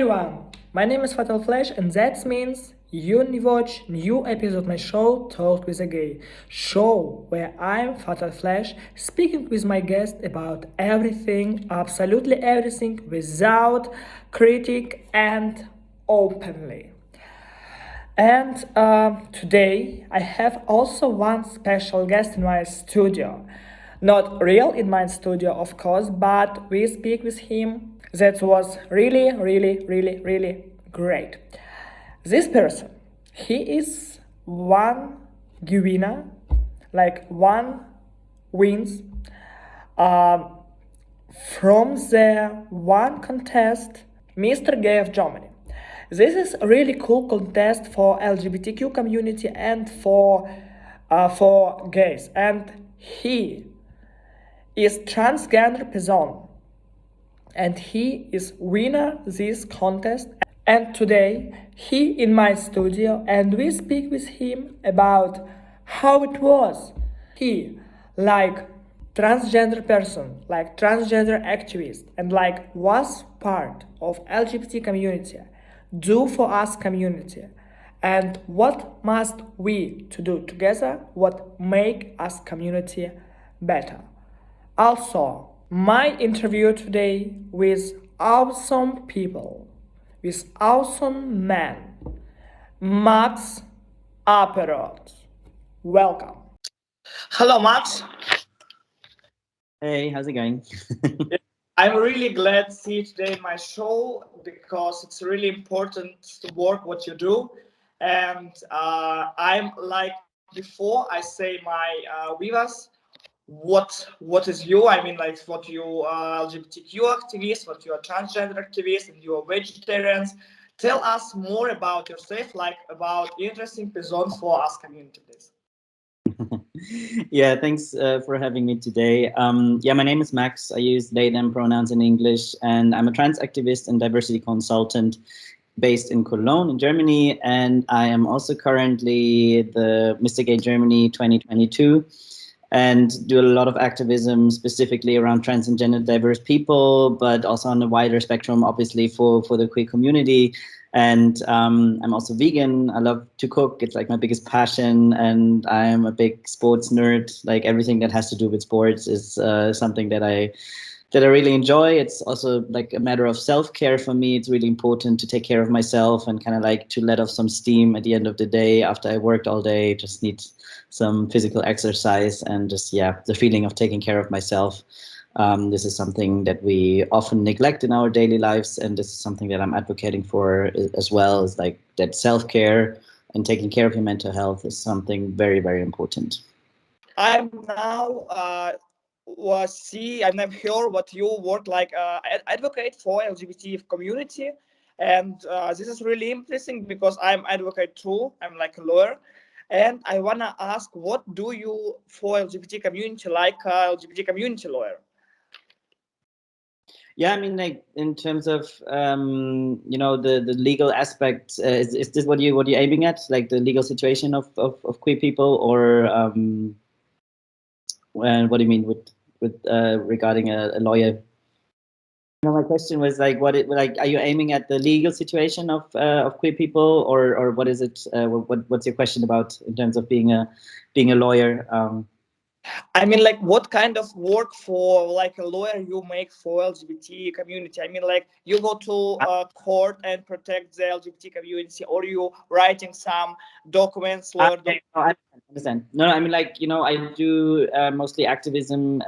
everyone, my name is Fatal Flash and that means you watch new episode my show Talk with a Gay, show where I'm Fatal Flash speaking with my guest about everything, absolutely everything without critic and openly. And today I have also one special guest in my studio. Not real in my studio, of course, but we speak with him. That was really great. This person, he is one winner, like one wins um, from the one contest, Mr.Gay of Germany. This is a really cool contest for LGBTQ community and for gays. And he is transgender person, and he is winner this contest. And today he in my studio, and we speak with him about how it was. He like transgender person, like transgender activist, and like was part of LGBT community, do for us community, and what must we to do together, what make us community better. Also, my interview today with awesome people, with awesome man, Max Aperoth. Welcome. Hello, Max. Hey, how's it going? I'm really glad to see you today in my show because it's really important to work what you do. And I'm like before I say my viewers, what is you? I mean, like what you are LGBTQ activist, what you are transgender activist, and you are vegetarians. Tell us more about yourself, like about interesting person for us communities. Yeah, thanks for having me today. Yeah, my name is Max. I use they, them pronouns in English, and I'm a trans activist and diversity consultant based in Cologne in Germany. And I am also currently the Mr.Gay Germany 2022 and do a lot of activism specifically around trans and gender diverse people, but also on a wider spectrum, obviously, for the queer community. And I'm also vegan. I love to cook. It's like my biggest passion. And I'm a big sports nerd. Like everything that has to do with sports is something that I really enjoy. It's also like a matter of self-care for me. It's really important to take care of myself and kind of like to let off some steam at the end of the day after I worked all day. Just need some physical exercise and just, yeah, the feeling of taking care of myself. This is something that we often neglect in our daily lives, and this is something that I'm advocating for as well, is like that self-care and taking care of your mental health is something very important. I'm now I've never heard what you work like advocate for LGBT community, and this is really interesting because I'm advocate too. I'm like a lawyer, and I wanna ask, what do you for LGBT community like LGBT community lawyer? Yeah, I mean, like in terms of you know, the legal aspect, is this what you're aiming at, like the legal situation of queer people, or what do you mean with regarding a lawyer? No, my question was like, are you aiming at the legal situation of queer people, or what is it? What's your question about in terms of being a lawyer? I mean, like, what kind of work for like a lawyer you make for LGBT community? I mean, like, you go to court and protect the LGBT community, or you writing some documents, lawyer Okay, no, I understand. No, I mean, like, you know, I do mostly activism,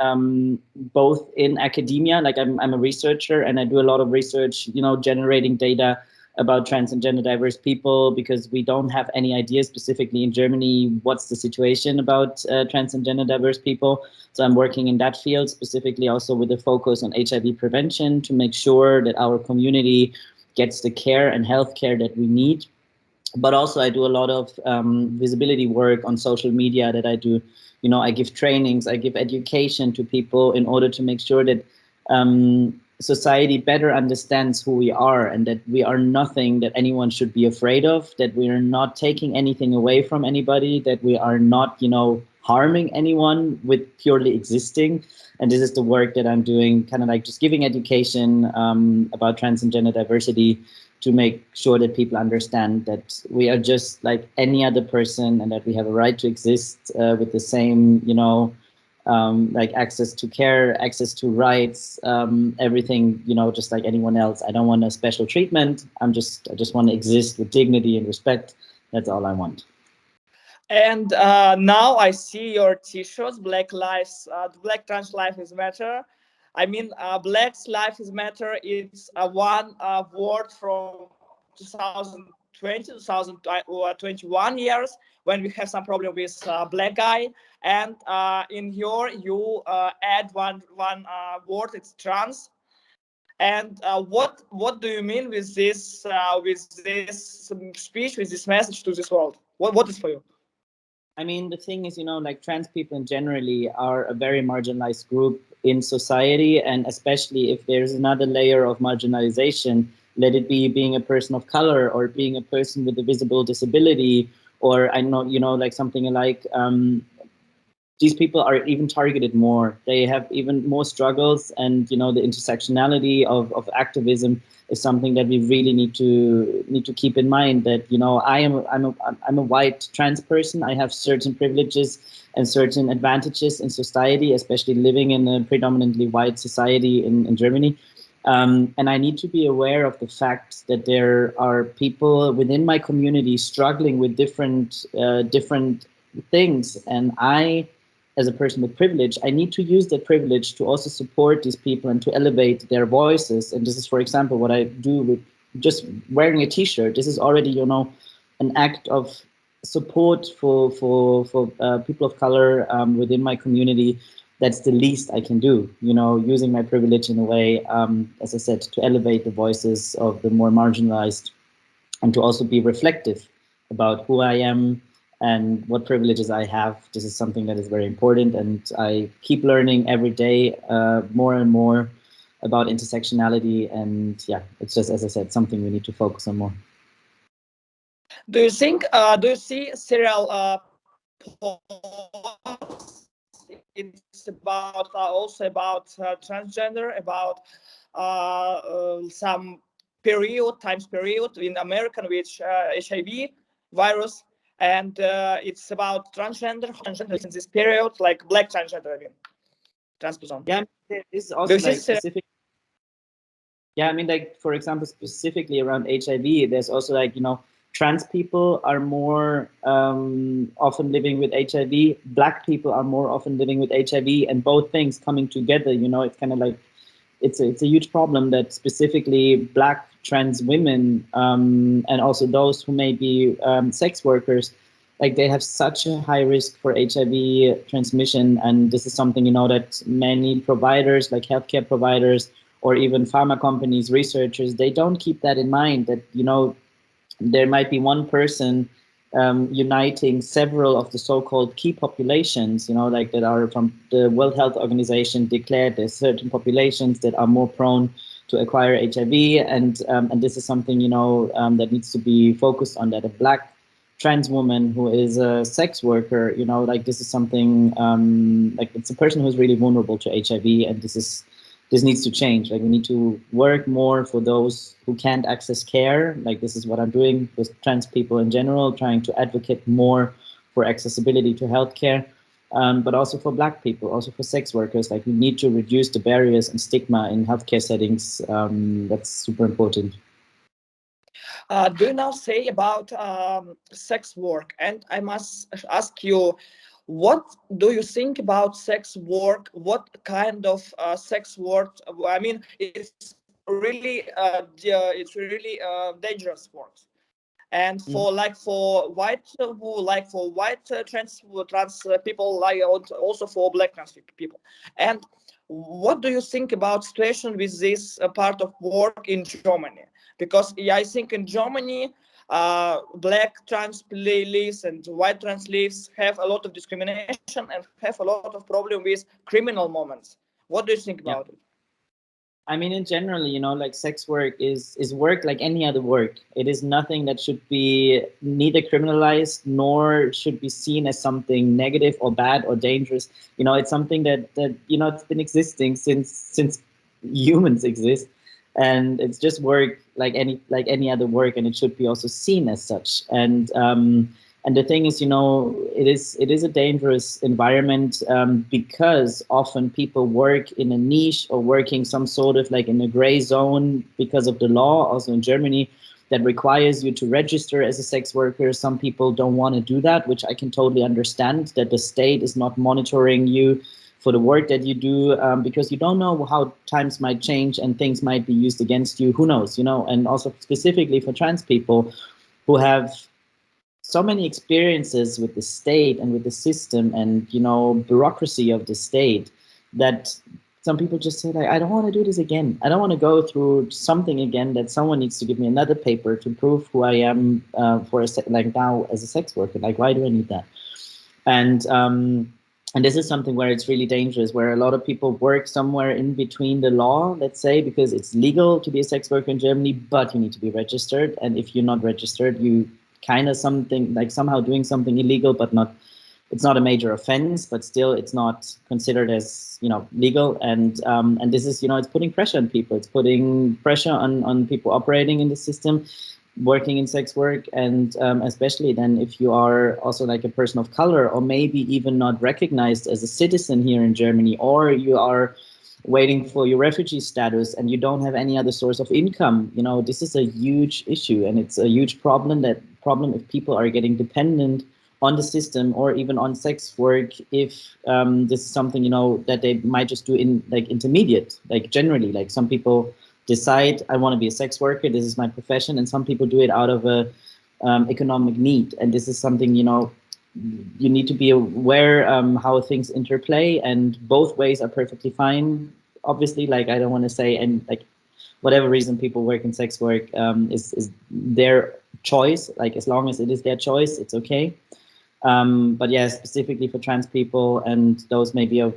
both in academia. Like, I'm a researcher, and I do a lot of research, you know, generating data about trans and gender diverse people, because we don't have any idea specifically in Germany what's the situation about trans and gender diverse people. So I'm working in that field, specifically also with a focus on HIV prevention, to make sure that our community gets the care and healthcare that we need. But also I do a lot of visibility work on social media that I do. You know, I give trainings, I give education to people in order to make sure that society better understands who we are, and that we are nothing that anyone should be afraid of, that we are not taking anything away from anybody, that we are not, you know, harming anyone with purely existing. And this is the work that I'm doing, kind of like just giving education about trans and gender diversity to make sure that people understand that we are just like any other person and that we have a right to exist with the same, like access to care, access to rights, everything, just like anyone else. I don't want a special treatment. I just want to exist with dignity and respect. That's all I want. And now I see your T-shirts. Black trans life is matter. I mean, Black's life is matter. It's one word from 2020, 2021 years when we have some problem with black guy. And in here you add one word. It's trans. And what do you mean with this speech, with this message to this world? What is for you? I mean, the thing is, like trans people generally are a very marginalized group in society, and especially if there's another layer of marginalization, let it be being a person of color or being a person with a visible disability, or I know, like something like these people are even targeted more. They have even more struggles, and the intersectionality of activism is something that we really need to keep in mind. That I'm a white trans person. I have certain privileges and certain advantages in society, especially living in a predominantly white society in Germany. And I need to be aware of the fact that there are people within my community struggling with different things, and as a person with privilege, I need to use that privilege to also support these people and to elevate their voices. And this is, for example, what I do with just wearing a T-shirt. This is already, an act of support for people of color within my community. That's the least I can do, using my privilege in a way, as I said, to elevate the voices of the more marginalized and to also be reflective about who I am and what privileges I have. This is something that is very important, and I keep learning every day more and more about intersectionality. And yeah, it's just, as I said, something we need to focus on more. Do you see serial posts? It's about also about transgender, about some time period in American which HIV virus, and it's about transgender in this period, like black transgender, I mean, trans person. Yeah, this is also like specific. Yeah, I mean, like, for example, specifically around HIV, there's also like, trans people are more often living with HIV. Black people are more often living with HIV, and both things coming together, it's kind of like, it's a huge problem that specifically Black trans women and also those who may be sex workers, like they have such a high risk for HIV transmission. And this is something, that many providers, like healthcare providers, or even pharma companies, researchers, they don't keep that in mind, that, there might be one person uniting several of the so-called key populations, like that are from the World Health Organization declared there's certain populations that are more prone to acquire HIV. And this is something, that needs to be focused on, that a Black trans woman who is a sex worker, like this is something like it's a person who's really vulnerable to HIV, and this needs to change. Like we need to work more for those who can't access care. Like this is what I'm doing with trans people in general, trying to advocate more for accessibility to healthcare, but also for Black people, also for sex workers. Like we need to reduce the barriers and stigma in healthcare settings. That's super important. Do you now say about sex work? And I must ask you, what do you think about sex work? What kind of sex work? I mean, it's really dangerous work. And for white trans people, like also for Black trans people. And what do you think about situation with this part of work in Germany? Because I think in Germany, Black trans lives and white trans lives have a lot of discrimination and have a lot of problem with criminal moments. What do you think about it? I mean, in general, like sex work is work like any other work. It is nothing that should be neither criminalized nor should be seen as something negative or bad or dangerous. It's something that it's been existing since humans exist. and it's just work like any other work, and it should be also seen as such. And the thing is, it is a dangerous environment, because often people work in a niche or working some sort of like in a gray zone because of the law, also in Germany, that requires you to register as a sex worker. Some people don't want to do that, which I can totally understand, that the state is not monitoring you for the work that you do, because you don't know how times might change and things might be used against you. Who knows, and also specifically for trans people who have so many experiences with the state and with the system and, bureaucracy of the state, that some people just say, like, I don't want to do this again. I don't want to go through something again that someone needs to give me another paper to prove who I am like now as a sex worker. Like, why do I need that? And this is something where it's really dangerous, where a lot of people work somewhere in between the law, let's say, because it's legal to be a sex worker in Germany, but you need to be registered. And if you're not registered, you kind of somehow doing something illegal, but it's not a major offense, but still it's not considered as, legal. And this is, it's putting pressure on people. It's putting pressure on people operating in the system, working in sex work, and especially then if you are also like a person of color, or maybe even not recognized as a citizen here in Germany, or you are waiting for your refugee status and you don't have any other source of income. This is a huge issue, and it's a huge problem if people are getting dependent on the system or even on sex work, if this is something, that they might just do in like intermediate, like generally, like some people decide, I want to be a sex worker, this is my profession, and some people do it out of a economic need. And this is something, you need to be aware how things interplay, and both ways are perfectly fine. Obviously, like, I don't want to say, and like whatever reason people work in sex work is their choice. Like, as long as it is their choice, it's okay. But yeah, specifically for trans people and those maybe of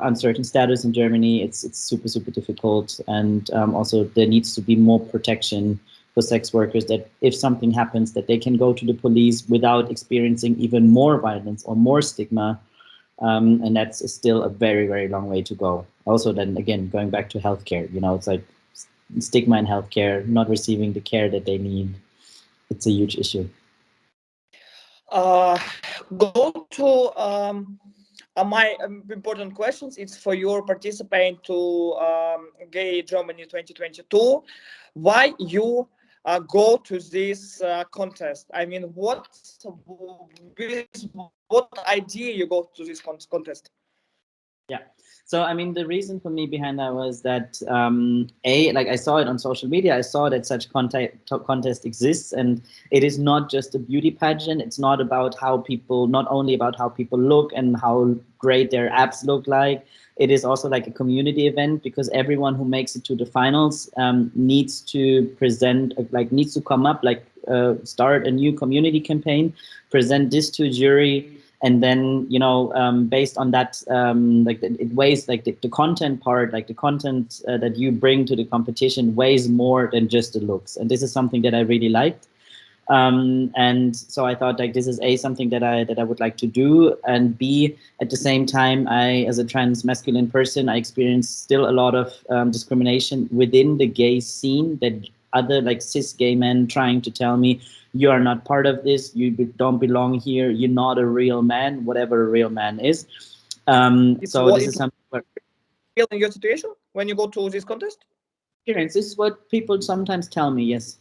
uncertain status in Germany, it's super, super difficult. And also there needs to be more protection for sex workers, that if something happens, that they can go to the police without experiencing even more violence or more stigma. And that's still a very, very long way to go. Also, then again, going back to healthcare, it's like stigma in healthcare, not receiving the care that they need. It's a huge issue. Go to my important questions. It's for your participant to Gay Germany 2022. Why you go to this contest? I mean, what idea you go to this contest? Yeah. So, I mean, the reason for me behind that was that, like, I saw it on social media. I saw that such contest exists, and it is not just a beauty pageant. It's not about not only about how people look and how great their abs look like. It is also like a community event, because everyone who makes it to the finals needs to needs to come up, start a new community campaign, present this to a jury. And then, based on that, it weighs, like the content part, like the content that you bring to the competition weighs more than just the looks. And this is something that I really liked. And so I thought, like, this is something that I would like to do, and B, at the same time, as a trans masculine person, I experience still a lot of discrimination within the gay scene, that other like cis gay men trying to tell me, you are not part of this, you don't belong here, you're not a real man, whatever a real man is. So this is something where, feel in your situation when you go to this contest? This is what people sometimes tell me, yes.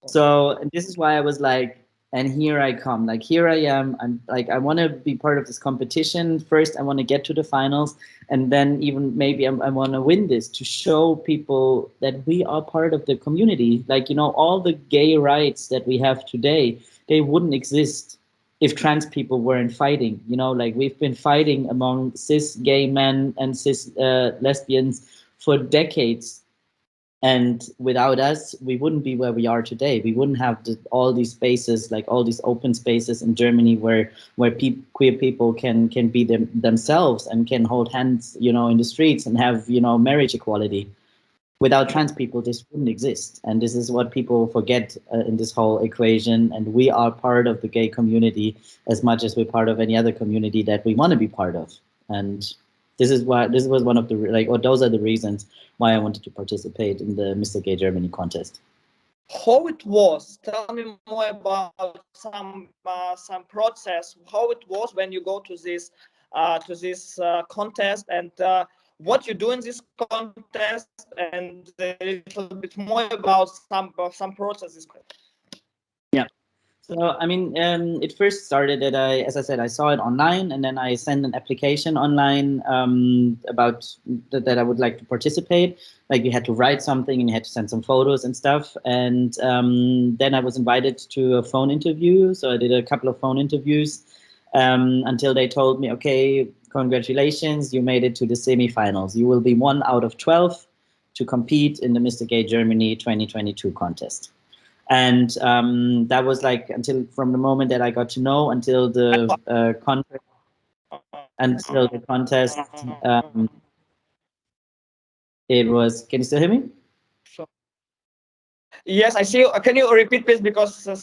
So this is why I was like, and here I come, like, here I am. I'm like, I want to be part of this competition. First, I want to get to the finals, and then even maybe I want to win this, to show people that we are part of the community. Like, all the gay rights that we have today, they wouldn't exist if trans people weren't fighting. Like, we've been fighting among cis gay men and cis lesbians for decades. And without us, we wouldn't be where we are today. We wouldn't have all these spaces, like all these open spaces in Germany where queer people can be themselves and can hold hands, in the streets and have, marriage equality. Without trans people, this wouldn't exist. And this is what people forget in this whole equation. And we are part of the gay community as much as we're part of any other community that we want to be part of. And this was one of the or those are the reasons why I wanted to participate in the MrGay Germany contest. How it was? Tell me more about some process. How it was when you go to this contest, and what you do in this contest, and a little bit more about some processes. Yeah. So, I mean, it first started that as I said, I saw it online, and then I sent an application online about that I would like to participate. Like, you had to write something and you had to send some photos and stuff. And then I was invited to a phone interview. So I did a couple of phone interviews until they told me, okay, congratulations, you made it to the semifinals. You will be 1 out of 12 to compete in the MrGay Germany 2022 contest. And that was like from the moment that I got to know until the contest. It was. Can you still hear me? Sure. Yes, I see. Can you repeat, please? Because I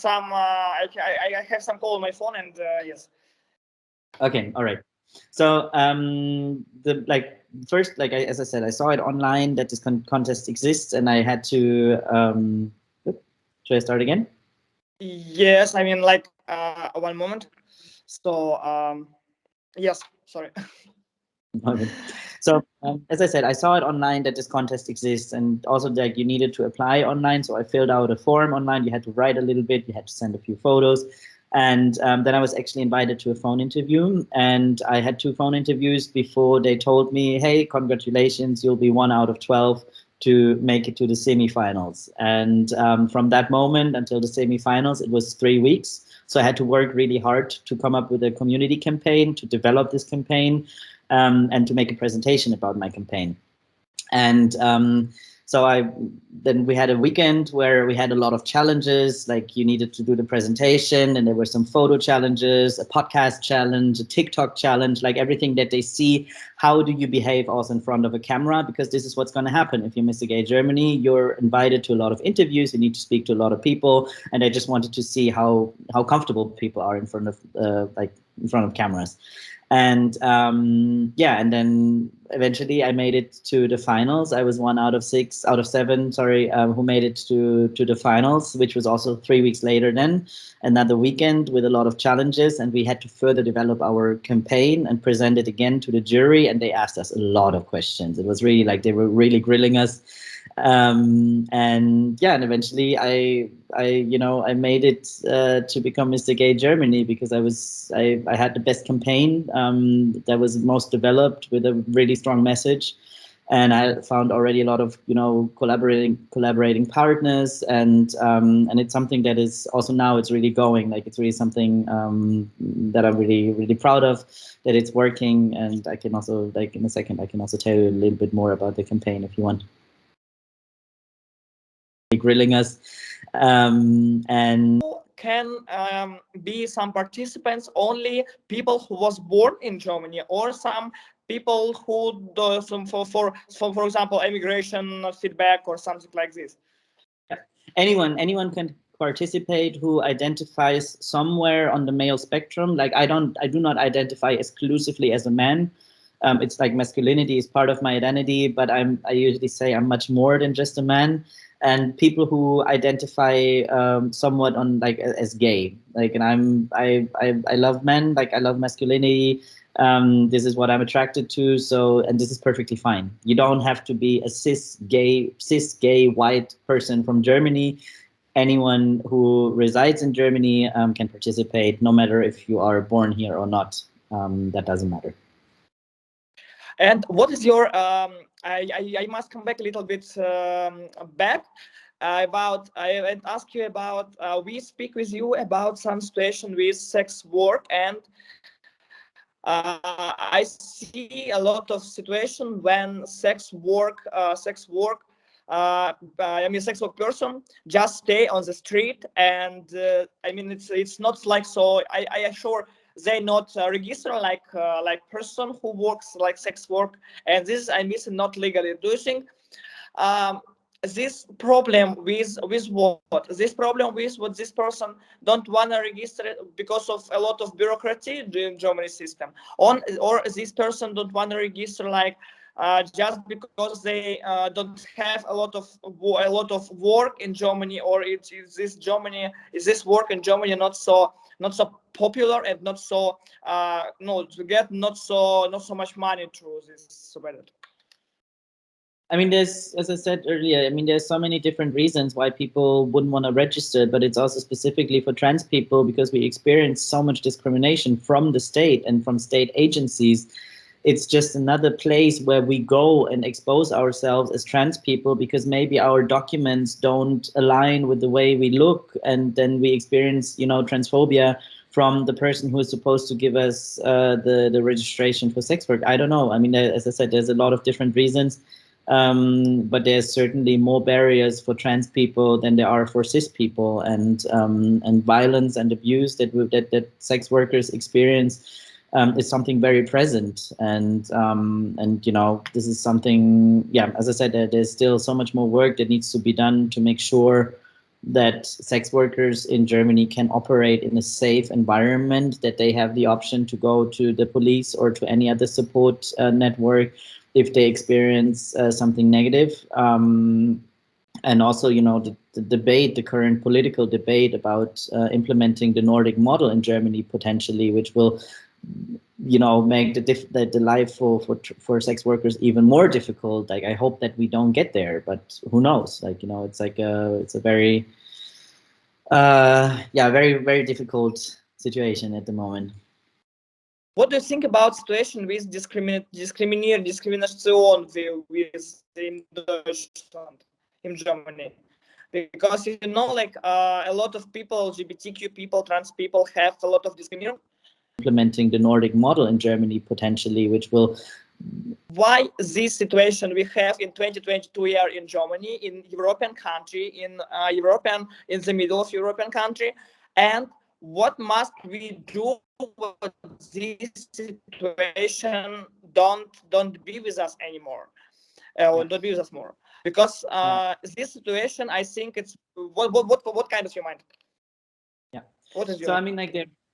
have some call on my phone, and yes. Okay. All right. So first, as I said, I saw it online that this contest exists, and I had to. Should I start again? Yes, I mean, like, 1 moment. So yes, sorry. So as I said, I saw it online that this contest exists, and also like you needed to apply online. So I filled out a form online. You had to write a little bit. You had to send a few photos, and then I was actually invited to a phone interview. And I had 2 phone interviews before they told me, "Hey, congratulations! You'll be 1 out of 12 to make it to the semifinals." And from that moment until the semifinals, it was 3 weeks. So I had to work really hard to come up with a community campaign, to develop this campaign. And to make a presentation about my campaign. And so then we had a weekend where we had a lot of challenges, like you needed to do the presentation, and there were some photo challenges, a podcast challenge, a TikTok challenge, like everything that they see. How do you behave also in front of a camera? Because this is what's going to happen. If you're MrGay Germany, you're invited to a lot of interviews, you need to speak to a lot of people, and I just wanted to see how comfortable people are in front of cameras. And and then eventually I made it to the finals. I was 1 out of 7, who made it to the finals, which was also 3 weeks later then. Another weekend with a lot of challenges, and we had to further develop our campaign and present it again to the jury, and they asked us a lot of questions. It was really like they were really grilling us. And eventually I made it to become MrGay Germany, because I had the best campaign that was most developed with a really strong message, and I found already a lot of collaborating partners, and it's something that is also now it's really going, like it's really something that I'm really proud of, that it's working. And I can also, like in a second, I can also tell you a little bit more about the campaign if you want. Grilling us, and can be some participants only people who was born in Germany, or some people who do some for example immigration feedback or something like this? Anyone can participate who identifies somewhere on the male spectrum. Like I do not identify exclusively as a man. It's like masculinity is part of my identity, but I usually say I'm much more than just a man. And people who identify somewhat on like as gay, like, and I love men, like I love masculinity. This is what I'm attracted to. So, and this is perfectly fine. You don't have to be a cis gay white person from Germany. Anyone who resides in Germany can participate, no matter if you are born here or not. That doesn't matter. And what is your I must come back a little bit back about I ask you about we speak with you about some situation with sex work, and I see a lot of situation when sex work I mean sex work person just stay on the street, and I mean it's not like, so I assure they not register like person who works like sex work, and this I miss not legally. Do you think this problem with what? This problem with what this person don't want to register it because of a lot of bureaucracy in Germany system. Or this person don't want to register like just because they don't have a lot of work in Germany, or is this work in Germany not so popular and not so no to get not so much money through this method. I mean, there's, as I said earlier, I mean, there's so many different reasons why people wouldn't want to register, but it's also specifically for trans people because we experience so much discrimination from the state and from state agencies. It's just another place where we go and expose ourselves as trans people because maybe our documents don't align with the way we look, and then we experience, you know, transphobia from the person who is supposed to give us the registration for sex work. I don't know. I mean, as I said, there's a lot of different reasons. But there's certainly more barriers for trans people than there are for cis people, and violence and abuse that sex workers experience is something very present, and you know, this is something, yeah, as I said, there's still so much more work that needs to be done to make sure that sex workers in Germany can operate in a safe environment, that they have the option to go to the police or to any other support network if they experience something negative. And also, you know, the debate, the current political debate about implementing the Nordic model in Germany potentially, which will, you know, make the life for sex workers even more difficult. Like, I hope that we don't get there, but who knows? Like, you know, it's like it's a very, very difficult situation at the moment. What do you think about situation with discrimination with in Deutschland, in Germany? Because you know, like a lot of people, LGBTQ people, trans people have a lot of discrimination. Implementing the Nordic model in Germany potentially, which will. Why this situation we have in 2022 year in Germany, in European country, in the middle of European country, and what must we do when this situation don't be with us anymore, don't be with us more? Because this situation, I think it's what kind of your mind? Yeah. What is your? So I mean, like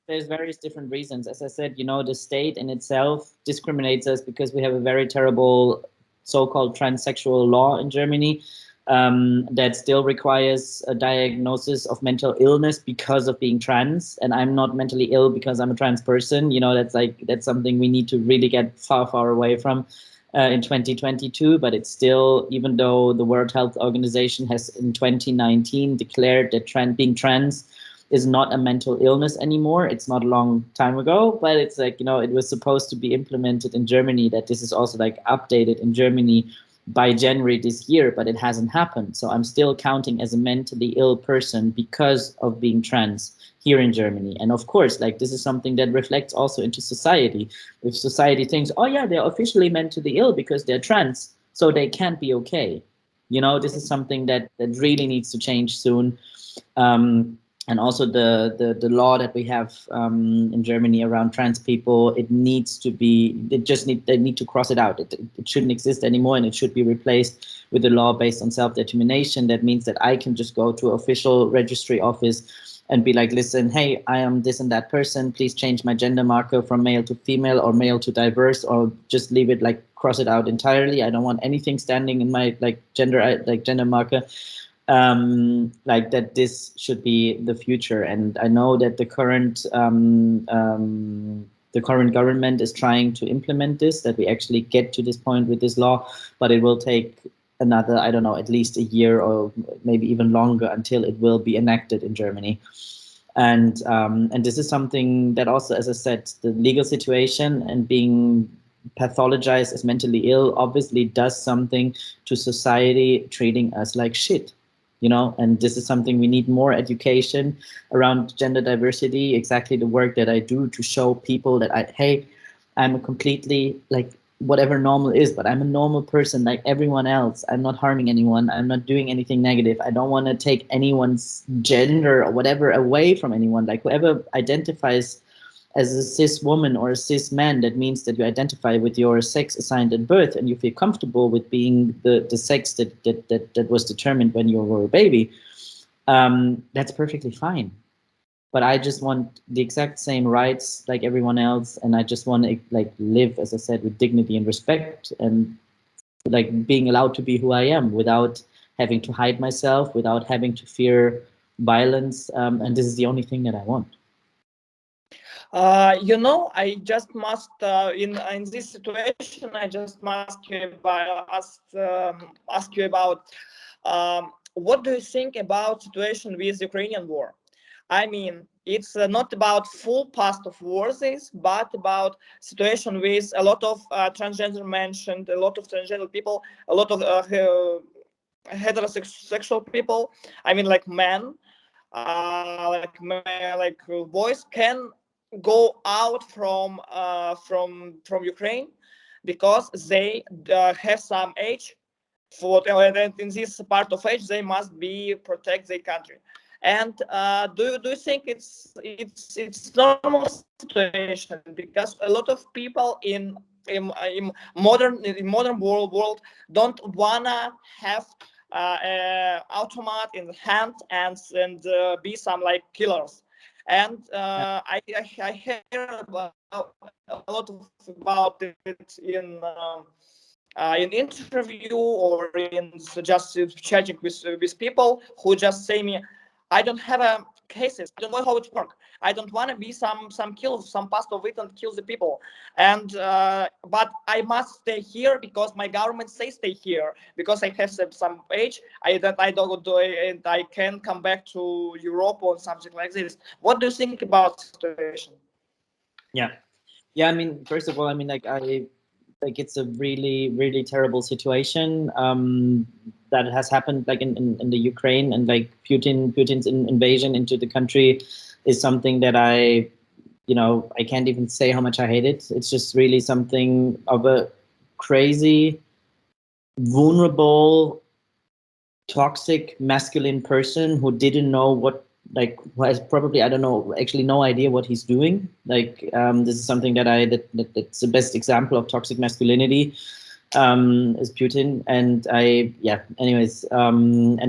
there's various different reasons. As I said, you know, the state in itself discriminates us because we have a very terrible so-called transsexual law in Germany that still requires a diagnosis of mental illness because of being trans. And I'm not mentally ill because I'm a trans person. You know, that's something we need to really get far away from in 2022. But it's still, even though the World Health Organization has in 2019 declared that being trans is not a mental illness anymore. It's not a long time ago, but it's like, you know, it was supposed to be implemented in Germany, that this is also like updated in Germany by January this year, but it hasn't happened. So I'm still counting as a mentally ill person because of being trans here in Germany. And of course, like, this is something that reflects also into society. If society thinks, oh yeah, they're officially mentally ill because they're trans, so they can't be okay. You know, this is something that really needs to change soon. And also the law that we have in Germany around trans people, they need to cross it out. It shouldn't exist anymore, and it should be replaced with a law based on self-determination. That means that I can just go to an official registry office and be like, listen, hey, I am this and that person. Please change my gender marker from male to female or male to diverse, or just leave it, like, cross it out entirely. I don't want anything standing in my gender marker. Like that, this should be the future. And I know that the current government is trying to implement this, that we actually get to this point with this law, but it will take another, I don't know, at least a year or maybe even longer until it will be enacted in Germany. And this is something that also, as I said, the legal situation and being pathologized as mentally ill obviously does something to society, treating us like shit. You know, and this is something we need more education around gender diversity, exactly the work that I do to show people that hey, I'm a completely, like, whatever normal is, but I'm a normal person like everyone else. I'm not harming anyone. I'm not doing anything negative. I don't want to take anyone's gender or whatever away from anyone. Like, whoever identifies as a cis woman or a cis man, that means that you identify with your sex assigned at birth and you feel comfortable with being the sex that was determined when you were a baby. That's perfectly fine. But I just want the exact same rights like everyone else, and I just want to like live, as I said, with dignity and respect, and like being allowed to be who I am without having to hide myself, without having to fear violence. And this is the only thing that I want. I just must in this situation. I just must ask you about what do you think about situation with Ukrainian war? I mean, it's not about full past of wars, but about situation with a lot of transgender mentioned, a lot of transgender people, a lot of heterosexual people. I mean, like men, like boys can go out from Ukraine because they have some age for in this part of age they must be protect their country. And do you think it's normal situation because a lot of people in modern world don't wanna have automat in hand and be some like killers. And I hear about a lot of about it in interview or in just chatting with people who just say me, I don't have a cases. I don't know how it works. I don't want to be some kill some past of it and kill the people. And but I must stay here because my government says stay here because I have some age. I don't do it and I can come back to Europe or something like this. What do you think about the situation? Yeah. I mean, first of all, I mean, like it's a really, really terrible situation that has happened like in the Ukraine, and like Putin's invasion into the country is something that I can't even say how much I hate it. It's just really something of a crazy, vulnerable, toxic masculine person who didn't know who has probably, I don't know, actually no idea what he's doing. This is something that's the best example of toxic masculinity, is Putin. And and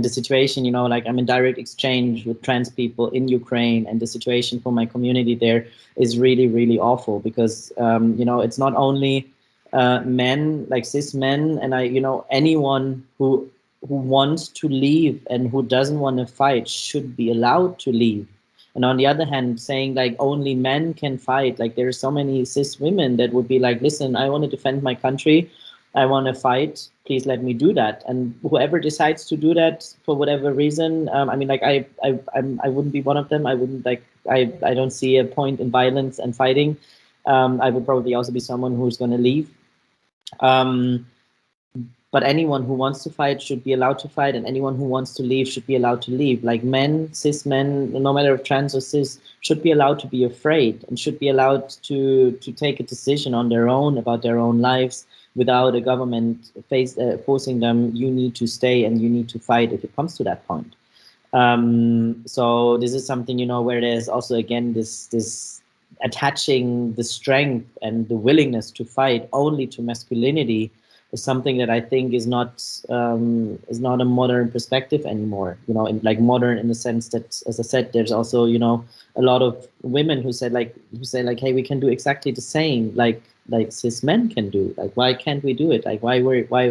the situation, like I'm in direct exchange with trans people in Ukraine, and the situation for my community there is really, really awful because, it's not only men, like cis men, and anyone who wants to leave and who doesn't want to fight should be allowed to leave. And on the other hand, saying like only men can fight, like there are so many cis women that would be like, listen, I want to defend my country, I want to fight, please let me do that. And whoever decides to do that for whatever reason, I mean, like I wouldn't be one of them. I wouldn't I don't see a point in violence and fighting. I would probably also be someone who's going to leave. But anyone who wants to fight should be allowed to fight, and anyone who wants to leave should be allowed to leave. Like men, cis men, no matter if trans or cis, should be allowed to be afraid and should be allowed to take a decision on their own about their own lives without a government forcing them, you need to stay and you need to fight if it comes to that point. So this is something, where there's also, again, this attaching the strength and the willingness to fight only to masculinity is something that I think is not a modern perspective anymore. Like modern in the sense that, as I said, there's also a lot of women who say like, hey, we can do exactly the same like cis men can do. Like, why can't we do it? Like, why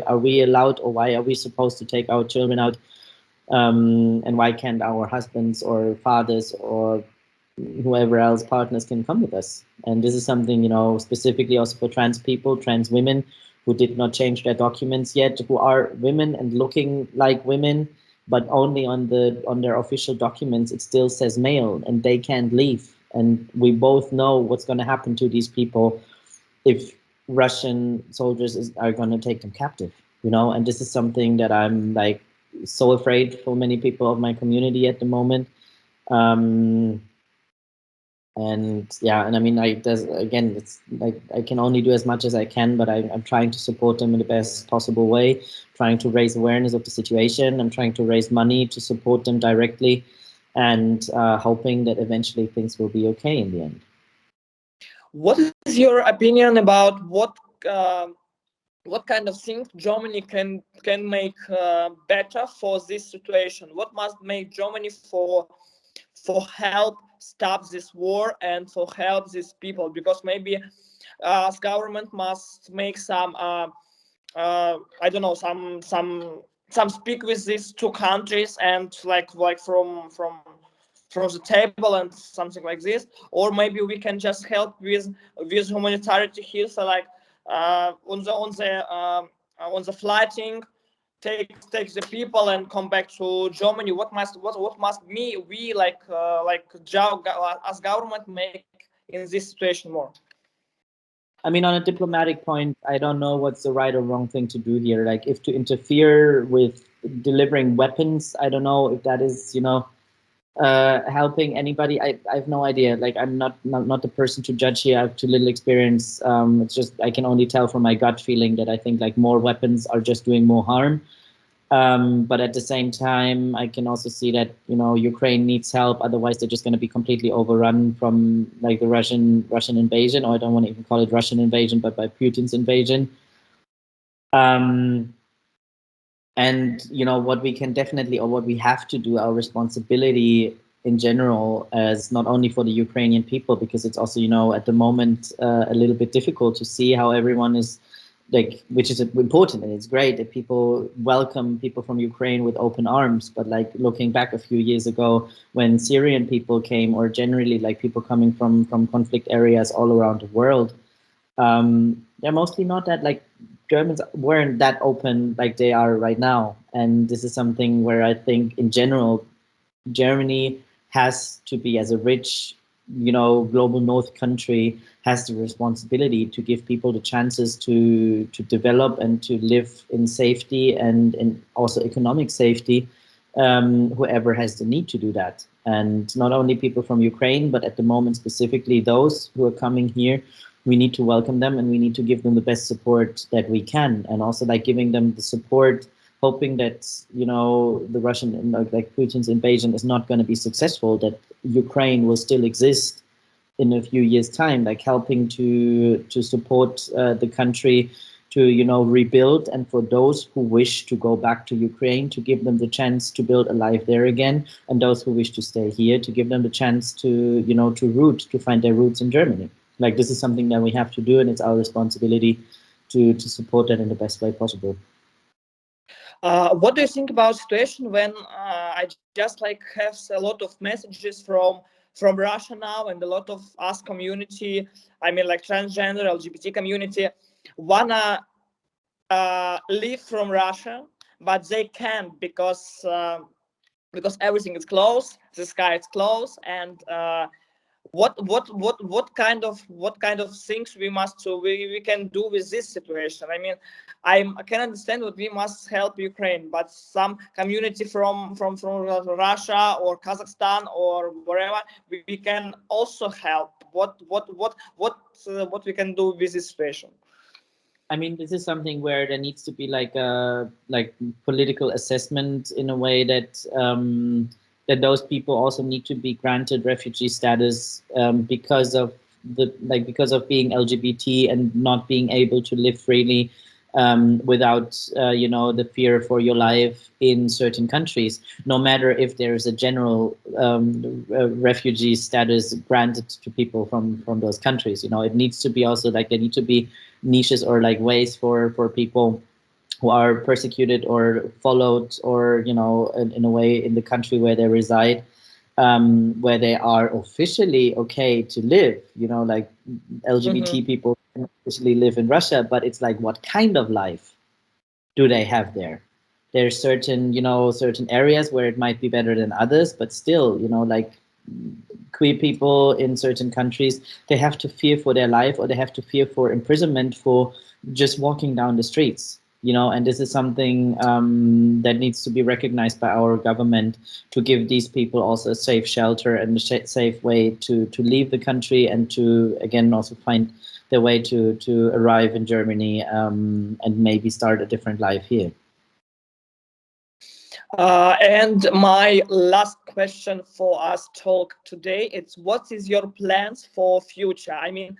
are we allowed, or why are we supposed to take our children out? And why can't our husbands or fathers or whoever else partners can come with us? And this is something, specifically also for trans people, trans women who did not change their documents yet, who are women and looking like women, but only on their official documents it still says male, and they can't leave. And we both know what's going to happen to these people if Russian soldiers are going to take them captive, and this is something that I'm like so afraid for many people of my community at the moment. And I mean, it's like I can only do as much as I can, but I'm trying to support them in the best possible way, trying to raise awareness of the situation. I'm trying to raise money to support them directly, and hoping that eventually things will be okay in the end. What is your opinion about what kind of things Germany can make better for this situation? What must make Germany for help stop this war and for help these people? Because maybe government must make some I don't know, some speak with these two countries and like from the table and something like this, or maybe we can just help with humanitarian here, so like on the flighting, take the people and come back to Germany. What must we as government make in this situation more? I mean, on a diplomatic point, I don't know what's the right or wrong thing to do here. Like, if to interfere with delivering weapons, I don't know if that is, helping anybody. I have no idea. Like, I'm not the person to judge here. I have too little experience. It's just, I can only tell from my gut feeling that I think like more weapons are just doing more harm. But at the same time, I can also see that Ukraine needs help. Otherwise, they're just going to be completely overrun from like the Russian invasion, or I don't want to even call it Russian invasion, but by Putin's invasion. And what we can definitely, or what we have to do, our responsibility in general, as not only for the Ukrainian people, because it's also at the moment a little bit difficult to see how everyone is. Like, which is important, and it's great that people welcome people from Ukraine with open arms. But like, looking back a few years ago, when Syrian people came, or generally like people coming from conflict areas all around the world, they're mostly not that, like, Germans weren't that open like they are right now. And this is something where I think in general, Germany has to be, as a rich, global North country, has the responsibility to give people the chances to develop and to live in safety and in also economic safety, whoever has the need to do that. And not only people from Ukraine, but at the moment specifically those who are coming here, we need to welcome them and we need to give them the best support that we can. And also like giving them the support, hoping that the Russian, like Putin's invasion is not going to be successful, that Ukraine will still exist in a few years' time, like helping to support the country to rebuild, and for those who wish to go back to Ukraine, to give them the chance to build a life there again, and those who wish to stay here, to give them the chance to to find their roots in Germany. Like, this is something that we have to do, and it's our responsibility to support that in the best way possible. What do you think about situation when I just like have a lot of messages from Russia now, and a lot of us community, I mean like transgender LGBT community, wanna leave from Russia, but they can't because everything is closed, the sky is closed, and what kind of things we can do with this situation? I mean, I can understand what we must help Ukraine, but some community from Russia or Kazakhstan or wherever, we can also help. What we can do with this situation? I mean, this is something where there needs to be like a political assessment, in a way that that those people also need to be granted refugee status, because of because of being LGBT and not being able to live freely without the fear for your life in certain countries. No matter if there is a general refugee status granted to people from those countries, it needs to be also like there need to be niches or like ways for people who are persecuted or followed, or in a way in the country where they reside, where they are officially okay to live. Like LGBT people can officially live in Russia, but it's like, what kind of life do they have there? There's certain certain areas where it might be better than others, but still, like queer people in certain countries, they have to fear for their life, or they have to fear for imprisonment for just walking down the streets. And this is something that needs to be recognized by our government, to give these people also a safe shelter and a safe way to leave the country, and to again also find their way to arrive in Germany, and maybe start a different life here. And my last question for us talk today, it's what is your plans for future? I mean,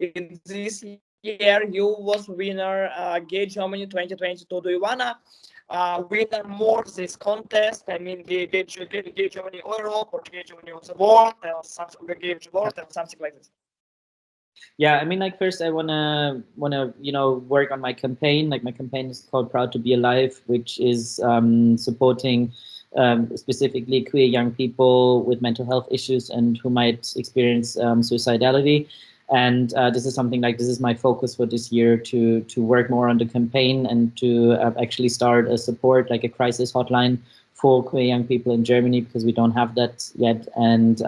in this year you was winner Gay Germany 2022. Do you wanna win more this contest? I mean, Gay Germany Europe or Gay Germany World or something, Gay World or something like this. Yeah, I mean, like first I wanna work on my campaign. Like my campaign is called Proud to Be Alive, which is supporting specifically queer young people with mental health issues and who might experience suicidality. And this is something like, this is my focus for this year, to work more on the campaign and to actually start a support, like a crisis hotline for queer young people in Germany, because we don't have that yet. And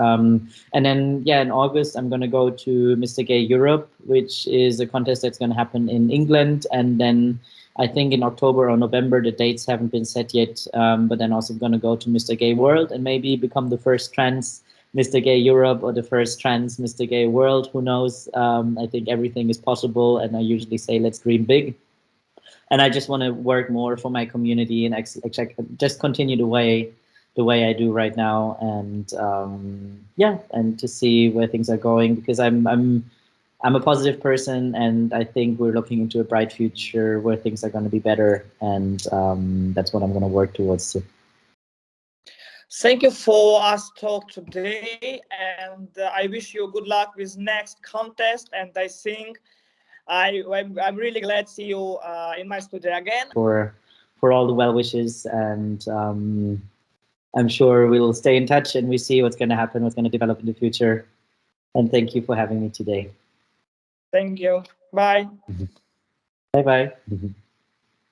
then, yeah, in August, I'm going to go to MrGay Europe, which is a contest that's going to happen in England. And then I think in October or November, the dates haven't been set yet. But then also going to go to MrGay World and maybe become the first trans MrGay Europe or the first trans MrGay World. Who knows? I think everything is possible. And I usually say, let's dream big. And I just want to work more for my community and just continue the way I do right now, and yeah, and to see where things are going, because I'm a positive person, and I think we're looking into a bright future where things are going to be better, and that's what I'm going to work towards too. Thank you for us talk today, and I wish you good luck with next contest. And I think I'm really glad to see you in my studio again. For all the well wishes, and I'm sure we'll stay in touch and we see what's going to happen, what's going to develop in the future. And thank you for having me today. Thank you. Bye. Bye bye.